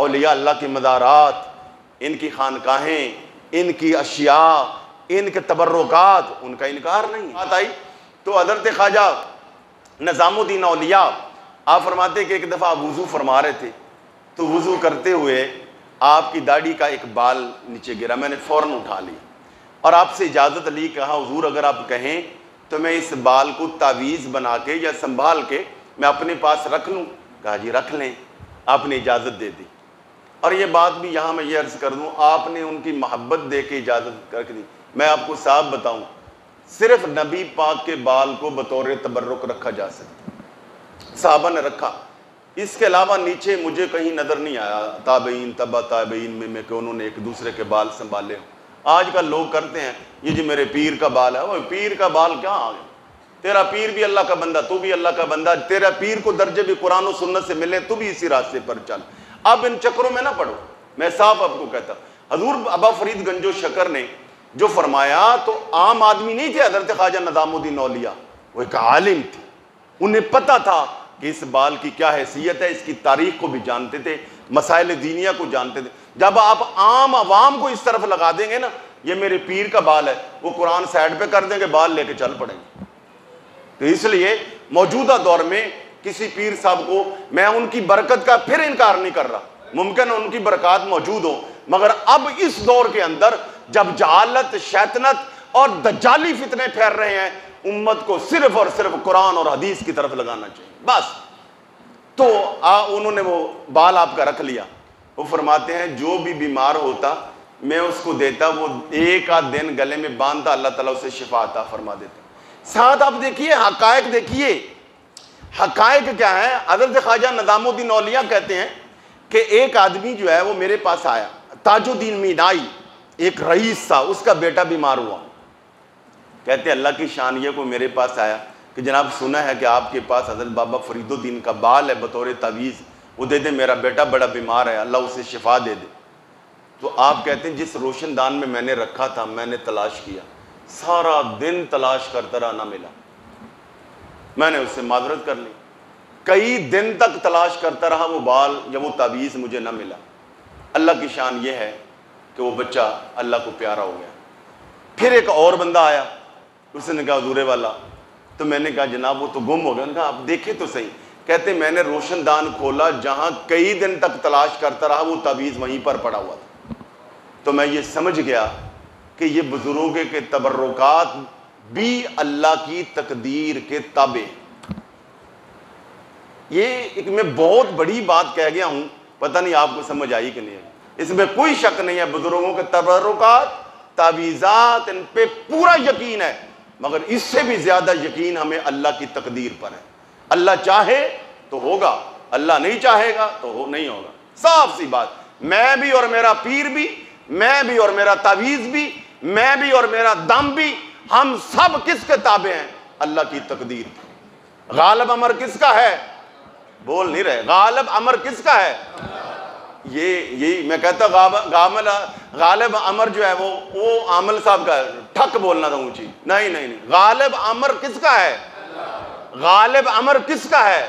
اولیاء اللہ کی مزارات، ان کی خانقاہیں، ان کی اشیاء، ان کے تبرکات، ان کا انکار نہیں۔ بات آئی تو حضرت خواجہ نظام الدین اولیاء آپ فرماتے کہ ایک دفعہ وضو فرما رہے تھے، تو وضو کرتے ہوئے آپ کی داڑھی کا ایک بال نیچے گرا، میں نے فوراً اٹھا لی اور آپ سے اجازت لی، کہا حضور اگر آپ کہیں تو میں اس بال کو تعویذ بنا کے یا سنبھال کے میں اپنے پاس رکھ لوں؟ کہا جی رکھ لیں، آپ نے اجازت دے دی۔ اور یہ بات بھی یہاں میں یہ عرض کر دوں، آپ نے ان کی محبت دے کے اجازت کر دی۔ میں آپ کو صاحب بتاؤں، صرف نبی پاک کے بال کو بطور تبرک رکھا جا سکتا، صحابہ نے رکھا، اس کے علاوہ نیچے مجھے کہیں نظر نہیں آیا تابعین تبع تابعین میں کہ انہوں نے ایک دوسرے کے بال سنبھالے ہوں۔ آج کل لوگ کرتے ہیں یہ جی میرے پیر کا بال ہے، وہ پیر کا بال کیا آ گیا؟ تیرا پیر بھی اللہ کا بندہ، تو بھی اللہ کا بندہ، تیرا پیر کو درجے بھی قرآن و سنت سے ملے تو بھی اسی راستے پر چل۔ اب ان چکروں میں نہ پڑو، میں صاف آپ کو کہتا حضور ابا فرید گنج و شکر نے جو فرمایا تو عام آدمی نہیں تھے حضرت خواجہ نظام الدین اولیاء، وہ ایک عالم تھے، انہیں پتہ تھا کہ اس بال کی کیا حیثیت ہے، اس کی تاریخ کو بھی جانتے تھے، مسائل دینیہ کو جانتے تھے۔ جب آپ عام عوام کو اس طرف لگا دیں گے نا یہ میرے پیر کا بال ہے، وہ قرآن سائڈ پہ کر دیں گے، بال لے کے چل پڑیں گے۔ تو اس لیے موجودہ دور میں کسی پیر صاحب کو میں ان کی برکت کا پھر انکار نہیں کر رہا، ممکن ہے ان کی برکات موجود ہوں، مگر اب اس دور کے اندر جب جہالت، شیطنت اور دجالی فتنے پھیر رہے ہیں، امت کو صرف اور صرف قرآن اور حدیث کی طرف لگانا چاہیے بس۔ تو انہوں نے وہ بال آپ کا رکھ لیا، وہ فرماتے ہیں جو بھی بیمار ہوتا میں اس کو دیتا، وہ ایک آدھ دن گلے میں باندھتا، اللہ تعالیٰ اسے شفا عطا فرما دیتا۔ ساتھ آپ دیکھیے حقائق، دیکھیے حقائق کیا ہے۔ حضرت خواجہ نظام الدین اولیاء کہتے ہیں کہ ایک آدمی جو ہے وہ میرے پاس آیا، تاج الدین مینائی ایک رئیس تھا، اس کا بیٹا بیمار ہوا، کہتے اللہ کی شان یہ کو میرے پاس آیا کہ جناب سنا ہے کہ آپ کے پاس حضرت بابا فرید الدین کا بال ہے بطور تعویذ، وہ دے دے، میرا بیٹا بڑا بیمار ہے، اللہ اسے شفا دے دے۔ تو آپ کہتے ہیں جس روشن دان میں نے رکھا تھا میں نے تلاش کیا، سارا دن تلاش کرتا رہا، نہ ملا، میں نے اس سے معذرت کر لی، کئی دن تک تلاش کرتا رہا، وہ بال یا وہ تعویذ مجھے نہ ملا۔ اللہ کی شان یہ ہے کہ وہ بچہ اللہ کو پیارا ہو گیا۔ پھر ایک اور بندہ آیا، اس نے کہا حضور والا، تو میں نے کہا جناب وہ تو گم ہو گیا۔ انہوں نے کہا آپ دیکھیں تو صحیح، کہتے میں نے روشن دان کھولا، جہاں کئی دن تک تلاش کرتا رہا وہ تعویذ وہیں پر پڑا ہوا تھا۔ تو میں یہ سمجھ گیا کہ یہ بزرگوں کے تبرکات بھی اللہ کی تقدیر کے تابع۔ یہ ایک میں بہت بڑی بات کہہ گیا ہوں، پتہ نہیں آپ کو سمجھ آئی کہ نہیں ہے، اس میں کوئی شک نہیں ہے، بزرگوں کے تبرکات، تعویذات، ان پہ پورا یقین ہے، مگر اس سے بھی زیادہ یقین ہمیں اللہ کی تقدیر پر ہے۔ اللہ چاہے تو ہوگا، اللہ نہیں چاہے گا تو نہیں ہوگا، صاف سی بات۔ میں بھی اور میرا پیر بھی، میں بھی اور میرا تعویذ بھی، میں بھی اور میرا دم بھی، ہم سب کس کے تابع ہیں؟ اللہ کی تقدیر کے۔ غالب امر کس کا ہے؟ بول نہیں رہے، غالب امر کس کا ہے؟ یہ میں کہتا غالب امر جو ہے وہ عامل صاحب کا ہے، ٹھک بولنا تھا اونچی، نہیں، غالب امر کس کا ہے؟ غالب امر کس کا ہے؟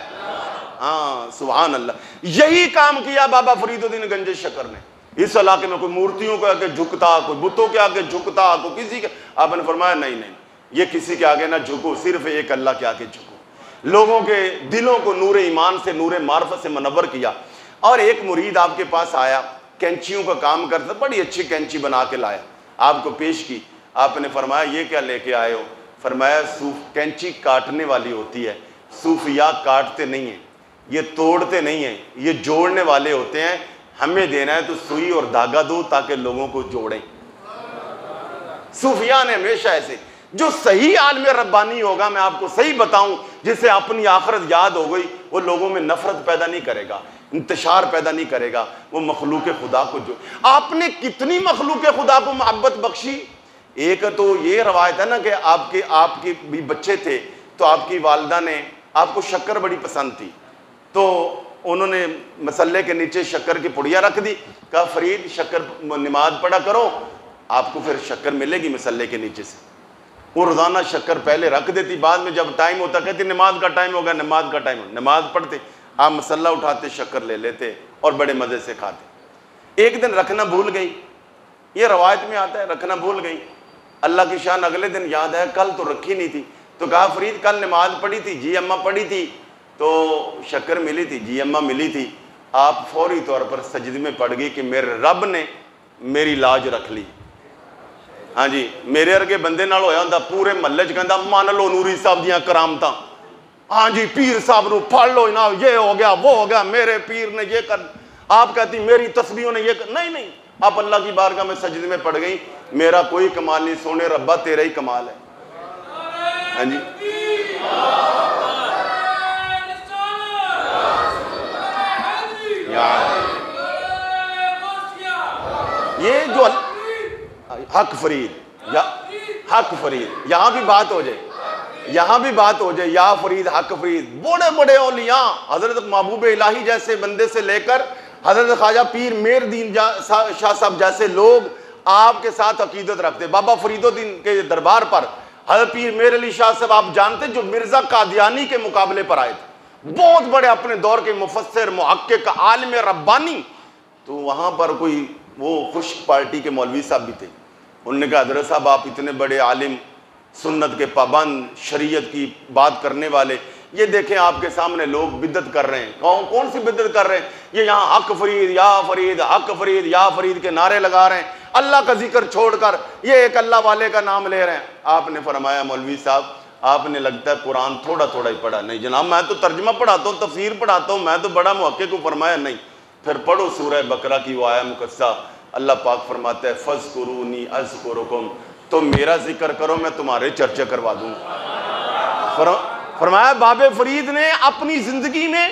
ہاں سبحان اللہ۔ یہی کام کیا بابا فرید الدین گنج شکر نے۔ اس علاقے میں کوئی مورتیوں کے آگے جھکتا، کوئی بتوں کے آگے جھکتا، کوئی کسی کے، آپ نے فرمایا نہیں، یہ کسی کے آگے نہ جھکو، صرف ایک اللہ کے آگے جھکو۔ لوگوں کے دلوں کو نور ایمان سے، نور معرفت سے منور کیا۔ اور ایک مرید آپ کے پاس آیا، کینچیوں کا کام کرتا، بڑی اچھی کینچی بنا کے لایا، آپ کو پیش کی۔ آپ نے فرمایا یہ کیا لے کے آئے ہو؟ فرمایا کینچی کاٹنے والی ہوتی ہے، صوفیاء کاٹتے نہیں ہیں، یہ توڑتے نہیں ہیں، یہ جوڑنے والے ہوتے ہیں، ہمیں دینا ہے تو سوئی اور دھاگا دو تاکہ لوگوں کو جوڑیں۔ صوفیاء نے ہمیشہ ایسے، جو صحیح عالم ربانی ہوگا، میں آپ کو صحیح بتاؤں، جسے اپنی آخرت یاد ہو گئی، وہ لوگوں میں نفرت پیدا نہیں کرے گا، انتشار پیدا نہیں کرے گا، وہ مخلوق خدا کو جو آپ نے کتنی مخلوق خدا کو محبت بخشی۔ ایک تو یہ روایت ہے نا کہ آپ کے بھی بچے تھے تو آپ کی والدہ نے آپ کو شکر بڑی پسند تھی، تو انہوں نے مسلے کے نیچے شکر کی پڑیا رکھ دی، کہا فرید شکر نماز پڑھا کرو، آپ کو پھر شکر ملے گی مسلے کے نیچے سے۔ وہ روزانہ شکر پہلے رکھ دیتی، بعد میں جب ٹائم ہوتا کہتی نماز کا ٹائم ہوگا، نماز کا ٹائم ہوگا، نماز پڑھتے، آپ مسلح اٹھاتے، شکر لے لیتے، اور بڑے مزے سے کھاتے۔ ایک دن رکھنا بھول گئی، یہ روایت میں آتا ہے، رکھنا بھول گئی۔ اللہ کی شان اگلے دن یاد ہے کل تو رکھی نہیں تھی، تو کہا فرید کل نماز پڑھی تھی؟ جی اماں پڑھی تھی۔ تو شکر ملی تھی؟ جی اماں ملی تھی۔ آپ فوری طور پر سجدے میں پڑ گئی کہ میرے رب نے میری لاج رکھ لی۔ ہاں جی، میرے ارگے بندے نال ہویا ہوندا پورے محلے چ کہندا مان لو نوری صاحب دیاں کرامتاں، ہاں جی پیر صاحب نو پڑھ لو نا، یہ ہو گیا وہ ہو گیا، میرے پیر نے یہ کر، آپ کہتی میری تسبیحوں نے یہ کر، نہیں، آپ اللہ کی بارگاہ میں سجدے میں پڑ گئی، میرا کوئی کمال نہیں، سونے ربا تیرا ہی کمال ہے۔ ہاں جی، یہ جو حق فرید، یا حق فرید، یہاں بھی بات ہو جائے، یہاں بھی بات ہو جائے، یا فرید حق فرید، بڑے بڑے اولیاء حضرت محبوب الہی جیسے بندے سے لے کر حضرت خواجہ پیر میر دین شاہ صاحب جیسے لوگ آپ کے ساتھ عقیدت رکھتے۔ بابا فرید الدین کے دربار پر حضرت پیر میر علی شاہ صاحب آپ جانتے جو مرزا قادیانی کے مقابلے پر آئے تھے، بہت بڑے اپنے دور کے مفسر محقق عالم ربانی، تو وہاں پر کوئی وہ خشک پارٹی کے مولوی صاحب بھی تھے، انہوں نے کہا حضرت صاحب آپ اتنے بڑے عالم، سنت کے پابند، شریعت کی بات کرنے والے، یہ دیکھیں آپ کے سامنے لوگ بدعت کر رہے ہیں۔ کون سی بدعت کر رہے ہیں؟ یہ یہاں حق فرید یا فرید، حق فرید یا فرید کے نعرے لگا رہے ہیں، اللہ کا ذکر چھوڑ کر یہ ایک اللہ والے کا نام لے رہے ہیں۔ آپ نے فرمایا مولوی صاحب آپ نے لگتا ہے قرآن تھوڑا تھوڑا ہی پڑھا۔ نہیں جناب میں تو ترجمہ پڑھاتا ہوں، تفسیر پڑھاتا ہوں، میں تو بڑا محقق ہوں۔ فرمایا نہیں، پھر پڑھو سورہ بقرہ کی وہ آیہ مقدسہ، اللہ پاک فرماتا ہے فَاذْكُرُونِي أَذْكُرُكُمْ، تم میرا ذکر کرو میں تمہارے چرچے کروا دوں۔ فرمایا باب فرید نے اپنی زندگی میں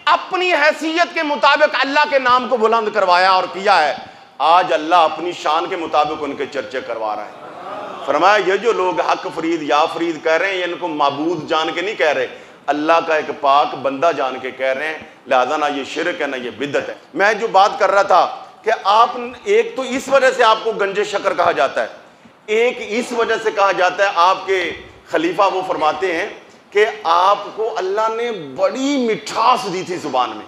اپنی حیثیت کے مطابق اللہ کے نام کو بلند کروایا اور کیا ہے، آج اللہ اپنی شان کے مطابق ان کے چرچے کروا رہا ہے۔ فرمایا یہ جو لوگ حق فرید یا فرید کہہ رہے ہیں یہ ان کو معبود جان کے نہیں کہہ رہے، اللہ کا ایک پاک بندہ جان کے کہہ رہے ہیں، لہذا نہ یہ شرک ہے نہ یہ بدعت ہے۔ میں جو بات کر رہا تھا کہ آپ ایک تو اس وجہ سے آپ کو گنج شکر کہا جاتا ہے، ایک اس وجہ سے کہا جاتا ہے، آپ کے خلیفہ وہ فرماتے ہیں کہ آپ کو اللہ نے بڑی مٹھاس دی تھی زبان میں،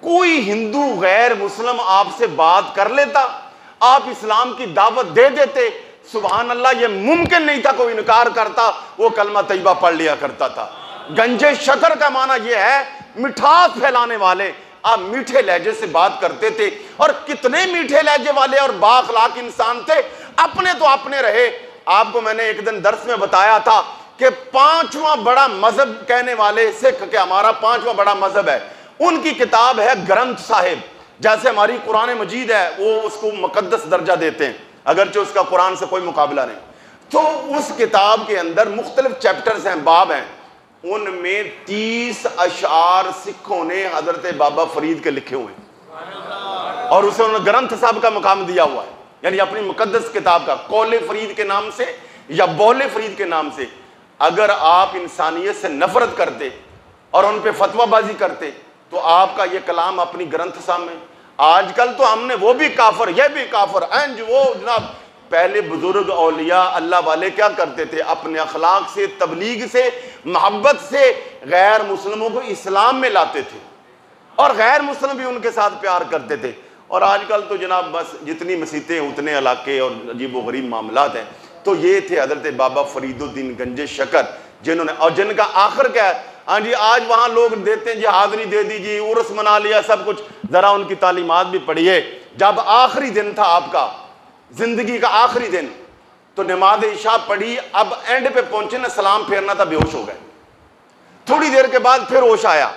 کوئی ہندو غیر مسلم آپ سے بات کر لیتا آپ اسلام کی دعوت دے دیتے، سبحان اللہ یہ ممکن نہیں تھا کوئی انکار کرتا، وہ کلمہ طیبہ پڑھ لیا کرتا تھا۔ گنج شکر کا معنی یہ ہے مٹھاس پھیلانے والے، آپ میٹھے لہجے سے بات کرتے تھے، اور کتنے میٹھے لہجے والے اور با اخلاق انسان تھے، اپنے تو اپنے رہے۔ آپ کو میں نے ایک دن درس میں بتایا تھا کہ 5واں بڑا مذہب کہنے والے سکھ کہ ہمارا 5واں بڑا مذہب ہے، ان کی کتاب ہے گرنتھ صاحب، جیسے ہماری قرآن مجید ہے وہ اس کو مقدس درجہ دیتے ہیں اگرچہ اس کا قرآن سے کوئی مقابلہ نہیں۔ تو اس کتاب کے اندر مختلف چیپٹرز ہیں، باب ہیں، ان میں 30 اشعار سکھوں نے حضرت بابا فرید کے لکھے ہوئے ہیں، اور اسے انہوں نے گرنتھ صاحب کا مقام دیا ہوا ہے، یعنی اپنی مقدس کتاب کا، قول فرید کے نام سے یا بول فرید کے نام سے۔ اگر آپ انسانیت سے نفرت کرتے اور ان پہ فتویٰ بازی کرتے تو آپ کا یہ کلام اپنی گرنتھ صاحب میں۔ آج کل تو ہم نے وہ بھی کافر یہ بھی کافر، وہ جناب پہلے بزرگ اولیاء اللہ والے کیا کرتے تھے، اپنے اخلاق سے، تبلیغ سے، محبت سے غیر مسلموں کو اسلام میں لاتے تھے، اور غیر مسلم بھی ان کے ساتھ پیار کرتے تھے۔ اور آج کل تو جناب بس جتنی مسیتیں اتنے علاقے اور عجیب و غریب معاملات ہیں۔ تو یہ تھے حضرت بابا فرید الدین گنج شکر، جنہوں نے، اور جن کا آخر کیا ہے، ہاں جی آج وہاں لوگ دیتے ہیں جی حاضری دے دیجیے، عرس منا لیا، سب کچھ، ذرا ان کی تعلیمات بھی پڑھیے۔ جب آخری دن تھا آپ کا، زندگی کا آخری دن، تو نماز عشاء پڑھی، اب اینڈ پہ پہنچے نا، سلام پھیرنا تھا، بے ہوش ہو گئے۔ تھوڑی دیر کے بعد پھر ہوش آیا،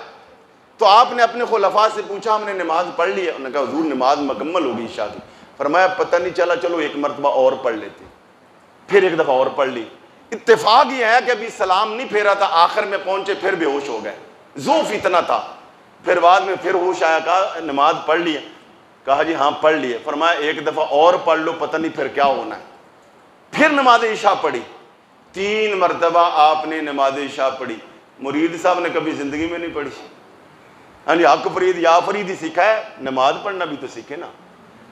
تو آپ نے اپنے خلفاء سے پوچھا ہم نے نماز پڑھ لی ہے؟ انہوں نے کہا حضور نماز مکمل ہوگی عشاء کی۔ فرمایا پتہ نہیں چلا، چلو ایک مرتبہ اور پڑھ لیتے، پھر ایک دفعہ اور پڑھ لی۔ اتفاق یہ ہے کہ ابھی سلام نہیں پھیرا تھا، آخر میں پہنچے پھر بے ہوش ہو گئے، ذوف اتنا تھا۔ پھر بعد میں پھر ہوش آیا، کہا نماز پڑھ لی ہے؟ کہا جی ہاں پڑھ لی ہے۔ فرمایا ایک دفعہ اور پڑھ لو، پتہ نہیں پھر کیا ہونا ہے۔ پھر نماز عشاء پڑھی، 3 مرتبہ آپ نے نماز عشاء پڑھی۔ مرید صاحب نے کبھی زندگی میں نہیں پڑھی، ہاں جی حق فرید یا فرید ہی سیکھا ہے، نماز پڑھنا بھی تو سیکھے نا۔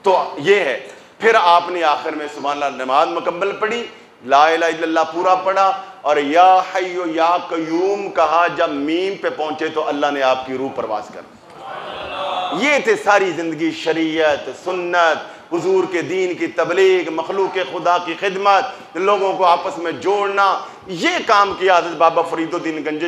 تو یہ ہے، پھر آپ نے آخر میں سبحان اللہ نماز مکمل پڑھی، لا الہ الا اللہ پورا پڑھا، اور یا حی یا قیوم کہا۔ جب میم پہ پہنچے تو اللہ نے آپ کی روح پرواز کر یہ تھے ساری زندگی شریعت، سنت، حضور کے دین کی تبلیغ، مخلوق خدا کی خدمت، لوگوں کو آپس میں جوڑنا، یہ کام کیا حضرت بابا فرید الدین گنج